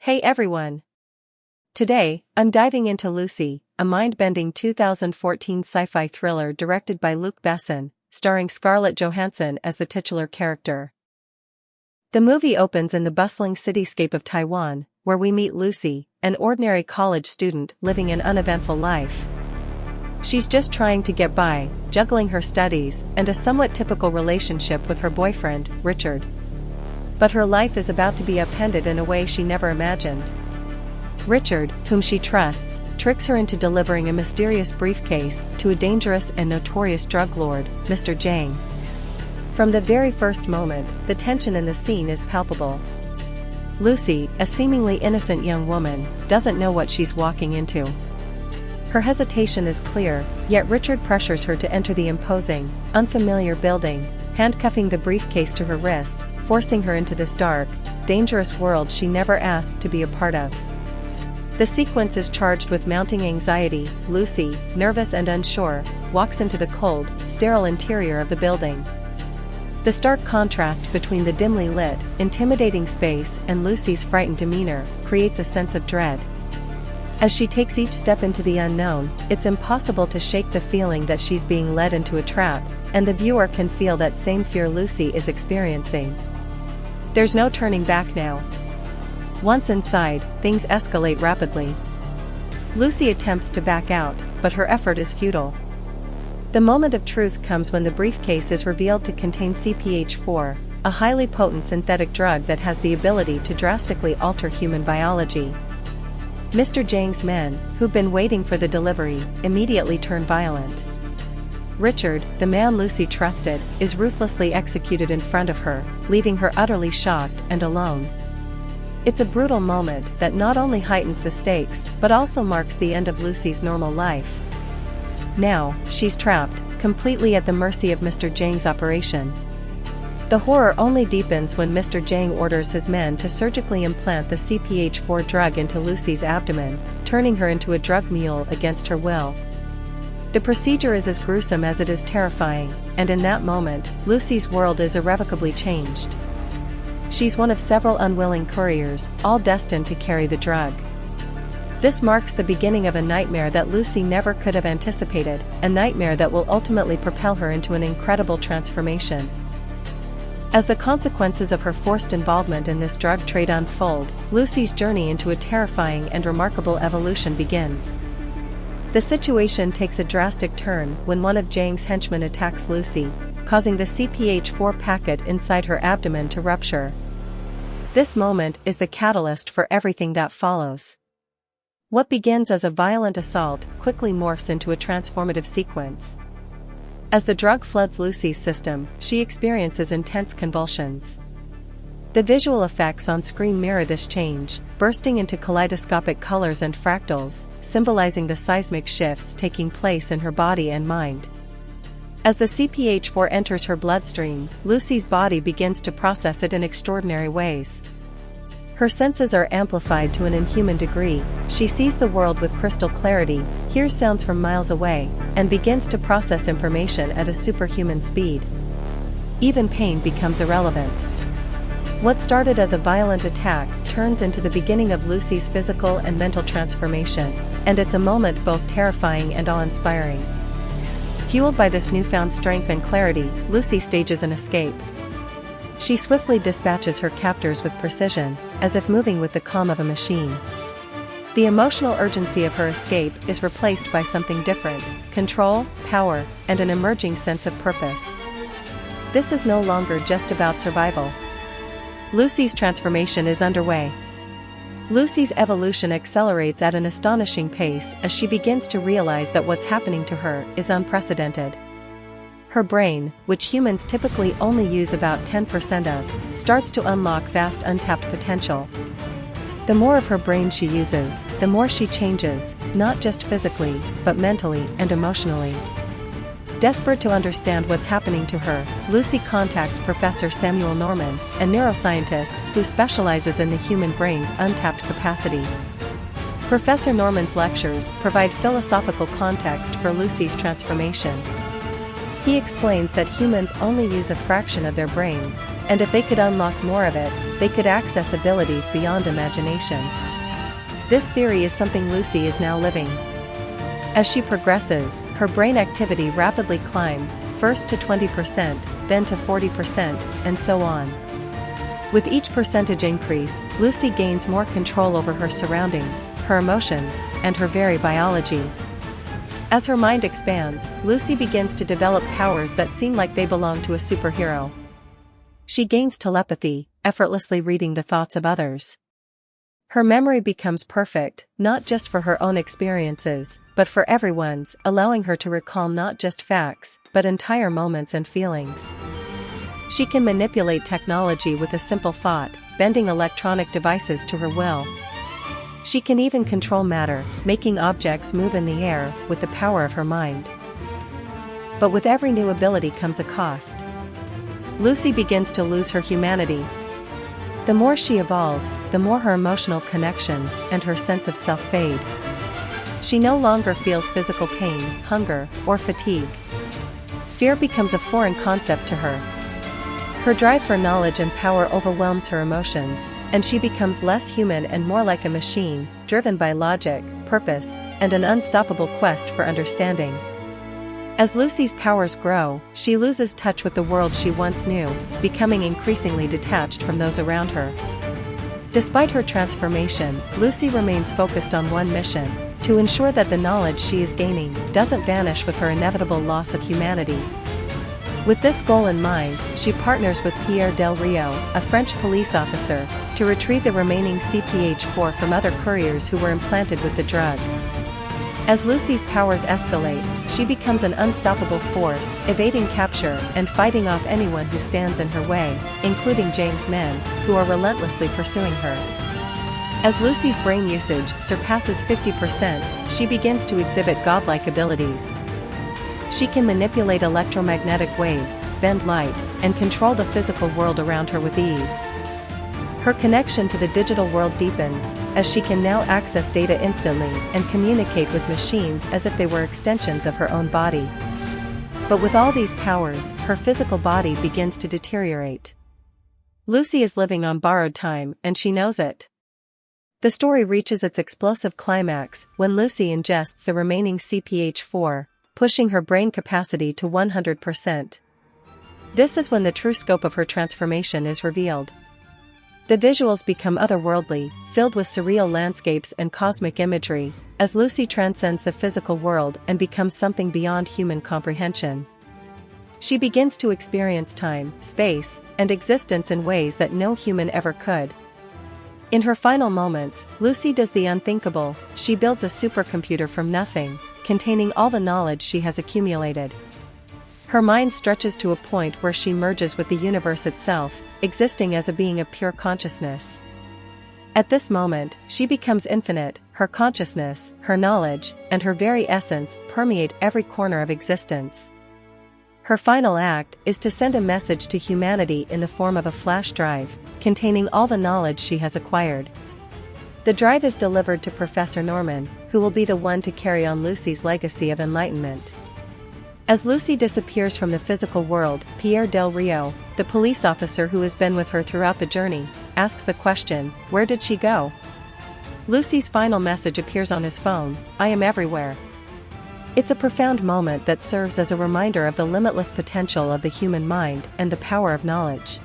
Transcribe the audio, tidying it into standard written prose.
Hey everyone! Today, I'm diving into Lucy, a mind-bending 2014 sci-fi thriller directed by Luc Besson, starring Scarlett Johansson as the titular character. The movie opens in the bustling cityscape of Taiwan, where we meet Lucy, an ordinary college student living an uneventful life. She's just trying to get by, juggling her studies and a somewhat typical relationship with her boyfriend, Richard. But her life is about to be upended in a way she never imagined. Richard, whom she trusts, tricks her into delivering a mysterious briefcase to a dangerous and notorious drug lord, Mr. Zhang. From the very first moment, the tension in the scene is palpable. Lucy, a seemingly innocent young woman, doesn't know what she's walking into. Her hesitation is clear, yet Richard pressures her to enter the imposing, unfamiliar building, handcuffing the briefcase to her wrist, forcing her into this dark, dangerous world she never asked to be a part of. The sequence is charged with mounting anxiety. Lucy, nervous and unsure, walks into the cold, sterile interior of the building. The stark contrast between the dimly lit, intimidating space and Lucy's frightened demeanor creates a sense of dread. As she takes each step into the unknown, it's impossible to shake the feeling that she's being led into a trap, and the viewer can feel that same fear Lucy is experiencing. There's no turning back now. Once inside, things escalate rapidly. Lucy attempts to back out, but her effort is futile. The moment of truth comes when the briefcase is revealed to contain CPH4, a highly potent synthetic drug that has the ability to drastically alter human biology. Mr. Zhang's men, who've been waiting for the delivery, immediately turn violent. Richard, the man Lucy trusted, is ruthlessly executed in front of her, leaving her utterly shocked and alone. It's a brutal moment that not only heightens the stakes but also marks the end of Lucy's normal life. Now, she's trapped, completely at the mercy of Mr. Zhang's operation. The horror only deepens when Mr. Zhang orders his men to surgically implant the CPH4 drug into Lucy's abdomen, turning her into a drug mule against her will. The procedure is as gruesome as it is terrifying, and in that moment, Lucy's world is irrevocably changed. She's one of several unwilling couriers, all destined to carry the drug. This marks the beginning of a nightmare that Lucy never could have anticipated, a nightmare that will ultimately propel her into an incredible transformation. As the consequences of her forced involvement in this drug trade unfold, Lucy's journey into a terrifying and remarkable evolution begins. The situation takes a drastic turn when one of Zhang's henchmen attacks Lucy, causing the CPH4 packet inside her abdomen to rupture. This moment is the catalyst for everything that follows. What begins as a violent assault quickly morphs into a transformative sequence. As the drug floods Lucy's system, she experiences intense convulsions. The visual effects on screen mirror this change, bursting into kaleidoscopic colors and fractals, symbolizing the seismic shifts taking place in her body and mind. As the CPH4 enters her bloodstream, Lucy's body begins to process it in extraordinary ways. Her senses are amplified to an inhuman degree. She sees the world with crystal clarity, hears sounds from miles away, and begins to process information at a superhuman speed. Even pain becomes irrelevant. What started as a violent attack turns into the beginning of Lucy's physical and mental transformation, and it's a moment both terrifying and awe-inspiring. Fueled by this newfound strength and clarity, Lucy stages an escape. She swiftly dispatches her captors with precision, as if moving with the calm of a machine. The emotional urgency of her escape is replaced by something different: control, power, and an emerging sense of purpose. This is no longer just about survival. Lucy's transformation is underway. Lucy's evolution accelerates at an astonishing pace as she begins to realize that what's happening to her is unprecedented. Her brain, which humans typically only use about 10% of, starts to unlock vast untapped potential. The more of her brain she uses, the more she changes, not just physically, but mentally and emotionally. Desperate to understand what's happening to her, Lucy contacts Professor Samuel Norman, a neuroscientist who specializes in the human brain's untapped capacity. Professor Norman's lectures provide philosophical context for Lucy's transformation. He explains that humans only use a fraction of their brains, and if they could unlock more of it, they could access abilities beyond imagination. This theory is something Lucy is now living. As she progresses, her brain activity rapidly climbs, first to 20%, then to 40%, and so on. With each percentage increase, Lucy gains more control over her surroundings, her emotions, and her very biology. As her mind expands, Lucy begins to develop powers that seem like they belong to a superhero. She gains telepathy, effortlessly reading the thoughts of others. Her memory becomes perfect, not just for her own experiences, but for everyone's, allowing her to recall not just facts, but entire moments and feelings. She can manipulate technology with a simple thought, bending electronic devices to her will. She can even control matter, making objects move in the air, with the power of her mind. But with every new ability comes a cost. Lucy begins to lose her humanity. The more she evolves, the more her emotional connections and her sense of self fade. She no longer feels physical pain, hunger, or fatigue. Fear becomes a foreign concept to her. Her drive for knowledge and power overwhelms her emotions, and she becomes less human and more like a machine, driven by logic, purpose, and an unstoppable quest for understanding. As Lucy's powers grow, she loses touch with the world she once knew, becoming increasingly detached from those around her. Despite her transformation, Lucy remains focused on one mission: to ensure that the knowledge she is gaining doesn't vanish with her inevitable loss of humanity. With this goal in mind, she partners with Pierre Del Rio, a French police officer, to retrieve the remaining CPH-4 from other couriers who were implanted with the drug. As Lucy's powers escalate, she becomes an unstoppable force, evading capture and fighting off anyone who stands in her way, including James men, who are relentlessly pursuing her. As Lucy's brain usage surpasses 50%, she begins to exhibit godlike abilities. She can manipulate electromagnetic waves, bend light, and control the physical world around her with ease. Her connection to the digital world deepens, as she can now access data instantly and communicate with machines as if they were extensions of her own body. But with all these powers, her physical body begins to deteriorate. Lucy is living on borrowed time, and she knows it. The story reaches its explosive climax when Lucy ingests the remaining CPH-4, pushing her brain capacity to 100%. This is when the true scope of her transformation is revealed. The visuals become otherworldly, filled with surreal landscapes and cosmic imagery, as Lucy transcends the physical world and becomes something beyond human comprehension. She begins to experience time, space, and existence in ways that no human ever could. In her final moments, Lucy does the unthinkable: she builds a supercomputer from nothing, containing all the knowledge she has accumulated. Her mind stretches to a point where she merges with the universe itself, existing as a being of pure consciousness. At this moment, she becomes infinite. Her consciousness, her knowledge, and her very essence permeate every corner of existence. Her final act is to send a message to humanity in the form of a flash drive, containing all the knowledge she has acquired. The drive is delivered to Professor Norman, who will be the one to carry on Lucy's legacy of enlightenment. As Lucy disappears from the physical world, Pierre Del Rio, the police officer who has been with her throughout the journey, asks the question, where did she go? Lucy's final message appears on his phone: I am everywhere. It's a profound moment that serves as a reminder of the limitless potential of the human mind and the power of knowledge.